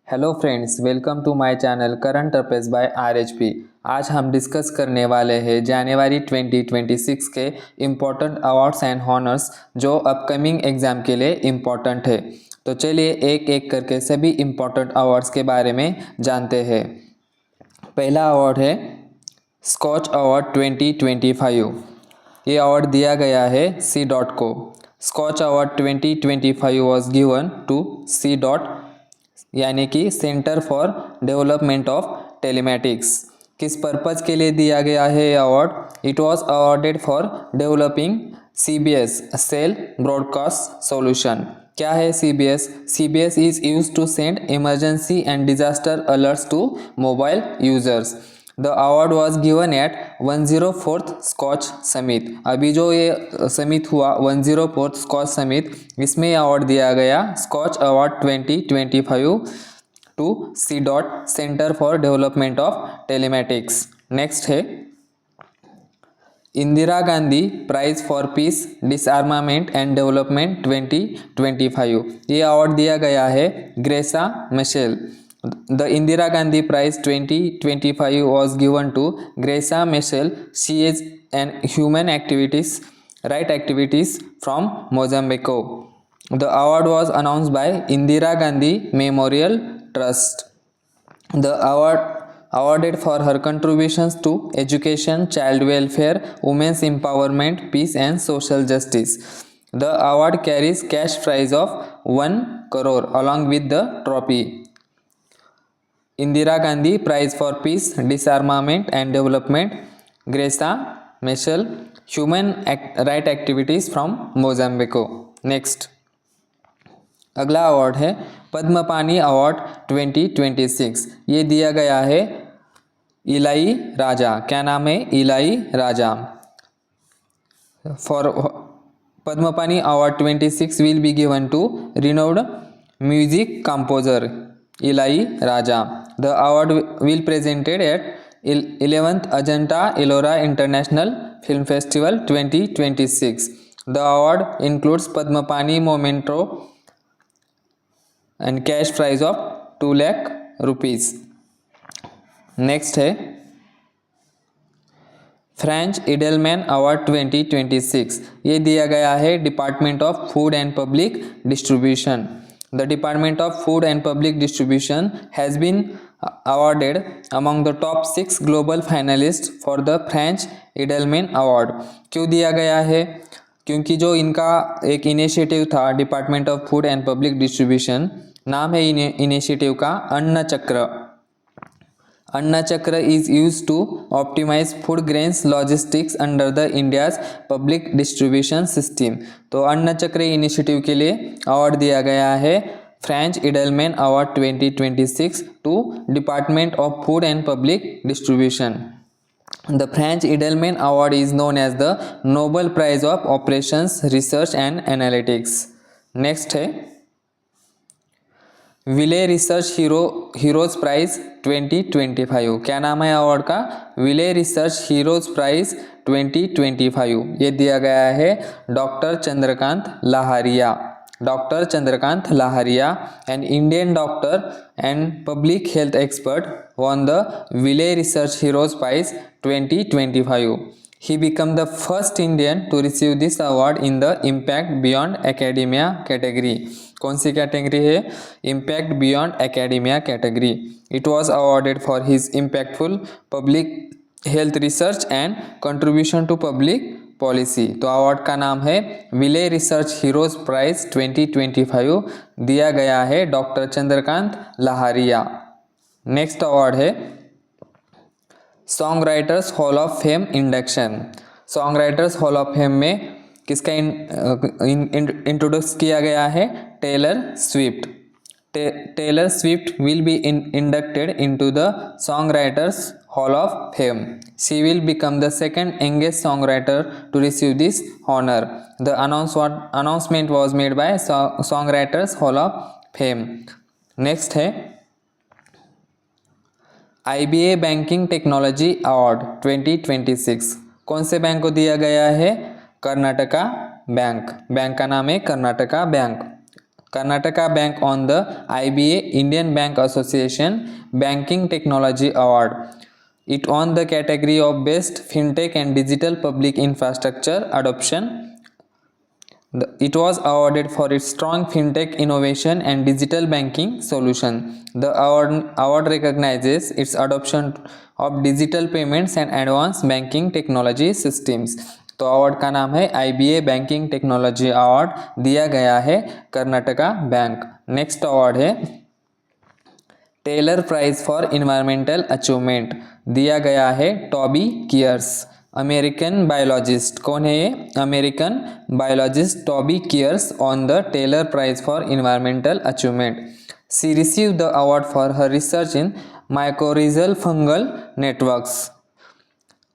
Hello friends, welcome to my channel current affairs by RHP. आज हम discuss करने वाले हैं जनवरी 2026 के इम्पोर्टेंट अवार्ड्स एंड हॉनर्स जो अपकमिंग एग्ज़ाम के लिए इम्पोर्टेंट है। तो चलिए एक एक करके सभी इम्पोर्टेंट अवार्ड्स के बारे में जानते हैं। पहला अवार्ड है स्कॉच अवार्ड 2025। ये अवार्ड दिया गया है सी डॉट को। Skoch award 2025 was given to C dot यानी कि centre for development of telematics. किस पर्पज़ के लिए दिया गया है award? It was awarded for developing CBS cell broadcast solution. क्या है CBS? CBS is use to send emergency and disaster alerts to mobile users. The award was given at 104th Skoch summit. अभी जो ये summit हुआ 104th Skoch summit, इसमें award दिया गया scotch award 2025 to C dot centre for development of telematics. Next है Indira Gandhi prize for peace disarmament and development 2025। ये award दिया गया है Graca Machel. The Indira Gandhi Prize 2025 was given to Graça Machel. She is an human right activities from Mozambique. The award was announced by Indira Gandhi Memorial Trust. The award awarded for her contributions to education, child welfare, women's empowerment, peace and social justice. The award carries cash prize of 1 crore along with the trophy. Indira Gandhi Prize for Peace, Disarmament and Development, Graça Machel, Human Right Activities from Mozambique. Next अगला award है Padmapani award 2026। ये दिया गया है इलाई राजा। क्या नाम है? Ilaiyaraaja. For Padmapani award 26 will be given to renowned music composer Ilai Raja. The award will presented at 11th Ajanta Ellora International Film Festival 2026. The award includes Padmapani Memento and cash prize of 2 lakh rupees. Next है French इडेलमैन award 2026। ये दिया गया है department of food and public distribution. The Department of Food and Public Distribution has been awarded among the top 6 global finalists for the French Edelman Award. क्यों दिया गया है? क्योंकि जो इनका एक इनिशिएटिव था department of food and public distribution, नाम है इनिशिएटिव का अन्न चक्र। Anna Chakra is used to optimize food grains logistics under the India's public distribution system. तो अन्न चक्र इनिशिएटिव के लिए अवार्ड दिया गया है French Edelman award 2026 to department of food and public distribution. The French Edelman Award is known as the Nobel Prize of Operations, Research and Analytics. Next है विले research heroes prize 2025। क्या नाम है award का? Wiley research heroes prize 2025। ये दिया गया है doctor Chandrakant Lahariya. Doctor Chandrakant Lahariya, an Indian doctor and public health expert, won the Wiley Research Heroes Prize 2025. He became the first Indian to receive this award in the Impact Beyond Academia category. कौन सी category है? Impact Beyond Academia category. It was awarded for his impactful public health research and contribution to public policy. तो award का नाम है विले research heroes prize 2025। दिया गया है doctor Chandrakant Lahariya. Next award है song writers hall of fame induction. Song writers hall of fame में किसका इंट्रोड्यूस किया गया है? Taylor Swift. Taylor Swift will be inducted into the Songwriters Hall of Fame. She will become the second youngest songwriter to receive this honor. The announcement was made by Songwriters Hall of Fame. Next है IBA banking technology award 2026। कौन से bank को दिया गया है? Karnataka bank. Bank का नाम है Karnataka bank. Karnataka Bank on the IBA Indian Bank Association Banking Technology Award. It won the category of Best FinTech and Digital Public Infrastructure Adoption. It was awarded for its strong fintech innovation and digital banking solution. The award recognizes its adoption of digital payments and advanced banking technology systems. तो award का नाम है IBA banking technology award, दिया गया है Karnataka bank. Next award है Tyler prize for environmental achievement, दिया गया है टॉबी कियर्स. अमेरिकन बायोलॉजिस्ट, कौन है ये? American biologist Toby Kiers on the Tyler prize for environmental achievement. She receive the award for her research in mycorrhizal fungal networks.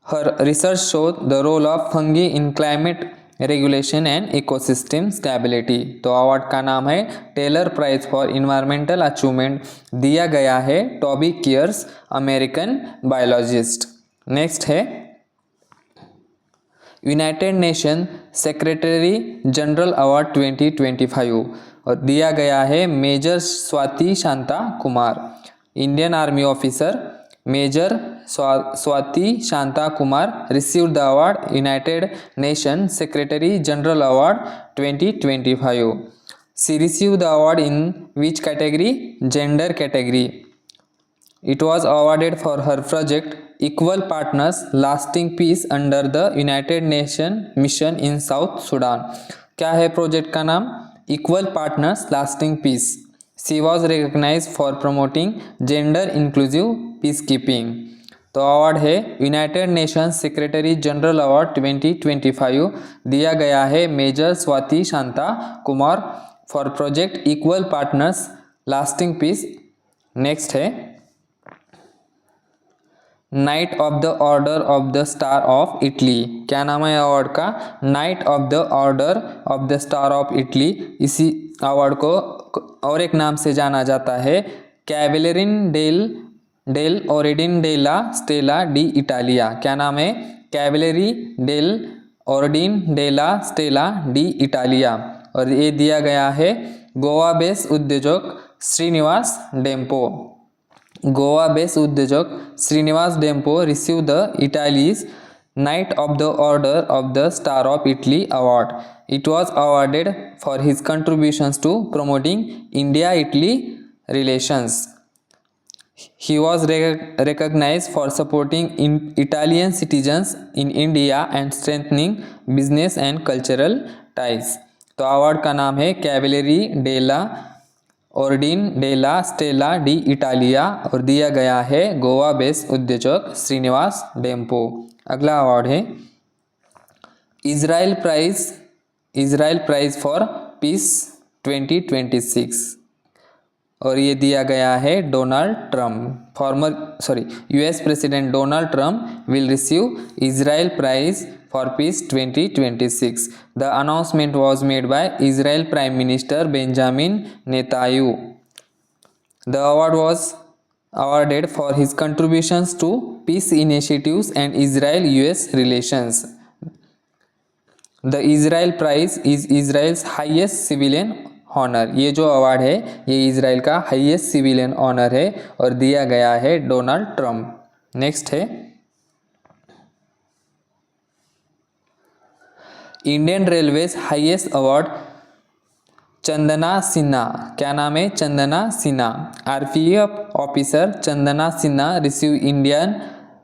Her research showed the role of fungi in climate regulation and ecosystem stability. तो award का नाम है Tyler prize for environmental achievement, दिया गया है Toby Kiers, American biologist. Next है United Nation secretary general award 2025 और दिया गया है major Swati Shanta Kumar. Indian army officer Major Swati Shanta Kumar received the award United Nations Secretary General Award 2025. She received the award in which category? Gender category. It was awarded for her project Equal Partners Lasting Peace under the United Nations Mission in South Sudan. क्या है project का नाम? Equal Partners Lasting Peace. She was recognized for promoting gender inclusive peacekeeping. तो award है United Nations secretary general award 2025, दिया गया है major Swati Shanta Kumar for project equal partners lasting peace. Next है knight of the order of the star of Italy. क्या नाम है award का? Knight of the order of the star of Italy. इसी award को और एक नाम से जाना जाता है Cavaliere dell'Ordine della Stella d'Italia. क्या नाम है? Cavalry del ओरिडिन della Stella D Italia. और ये दिया गया है गोवा बेस उद्योजक श्रीनिवास डेम्पो. गोवा बेस उद्योजक Shrinivas Dempo receive the Italy's knight of the order of the star of Italy award. It was awarded for his contributions to promoting India-Italy relations. He was recognized for supporting Italian citizens in India and strengthening business and cultural ties. तो award का नाम है cavalry डेला ओर्डिन डेला Stella D Italia और दिया गया है Goa base उद्योजक श्रीनिवास डेम्पो. अगला अवार्ड है इजराइल प्राइज फॉर पीस 2026 और ये दिया गया है Donald Trump. US president Donald Trump will receive Israel prize for peace 2026. The announcement was made by Israel prime minister Benjamin Netanyahu. The award was awarded for his contributions to peace initiatives and Israel-US relations. The Israel Prize is Israel's highest civilian honor. ये जो award है ये Israel का highest civilian honour है और दिया गया है डोनाल्ड ट्रम्प. नेक्स्ट है Indian railways highest award Chandana Sinha. क्या नाम है? Chandana Sinha. RPF officer Chandana Sinha receive Indian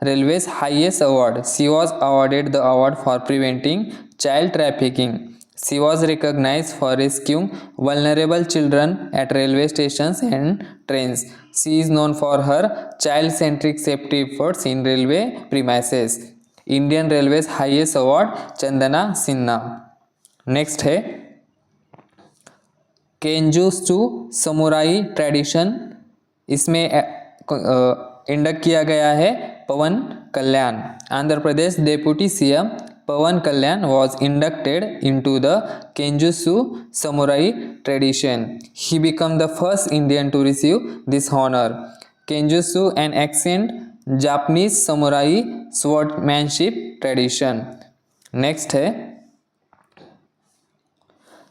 railways highest award. She was awarded the award for preventing child trafficking. She was recognised for rescuing vulnerable children at railway stations and trains. She is known for her child centric safety efforts in railway premises. Indian railways highest award Chandana Sinha. Next है केंजुसु samurai tradition. इसमें induct किया गया है Pawan Kalyan. Andhra Pradesh deputy CM Pawan Kalyan was inducted into the Kenjutsu samurai tradition. He become the first Indian to receive this honour. Kenjutsu an ancient Japanese samurai swordsmanship tradition. Next है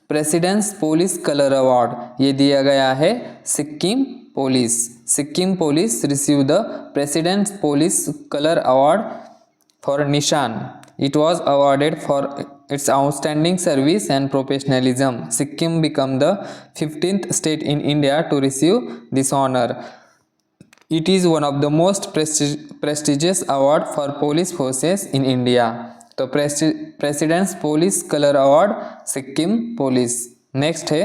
president's police colour award ये दिया गया है Sikkim police. Sikkim police receive the president's police colour award for Nishan. It was awarded for its outstanding service and professionalism. Sikkim became the 15th state in India to receive this honor. It is one of the most prestigious award for police forces in India. तो president's police colour award Sikkim police. Next है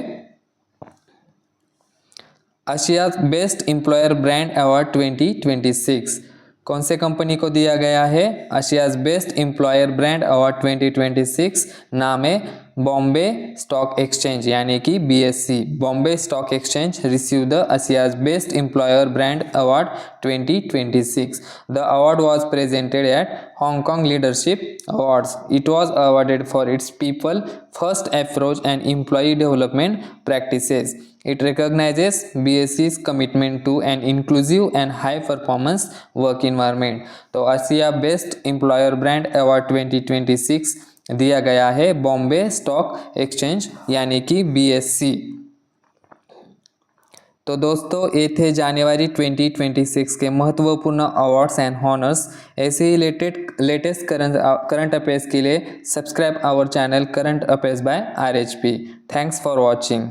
Asia best employer brand award 2026। कौन से company को दिया गया है Asia's best employer brand award 2026? नाम है बॉम्बे स्टॉक एक्सचेंज यानी कि BSE। Bombay stock exchange receive the Asia's best employer brand award 2026। The award was presented at Hong Kong leadership awards. It was awarded for its people first approach and employee development practices. It recognizes BSE's commitment to an inclusive and high performance work environment। तो Asia best employer brand award 2026 दिया गया है Bombay stock exchange यानी कि BSE। तो दोस्तों ये थे जनवरी 2026 के महत्वपूर्ण अवार्ड्स एंड हॉनर्स। ऐसे ही लेटेस्ट करंट अफेयर्स के लिए subscribe our channel current affairs by RHP। Thanks for watching.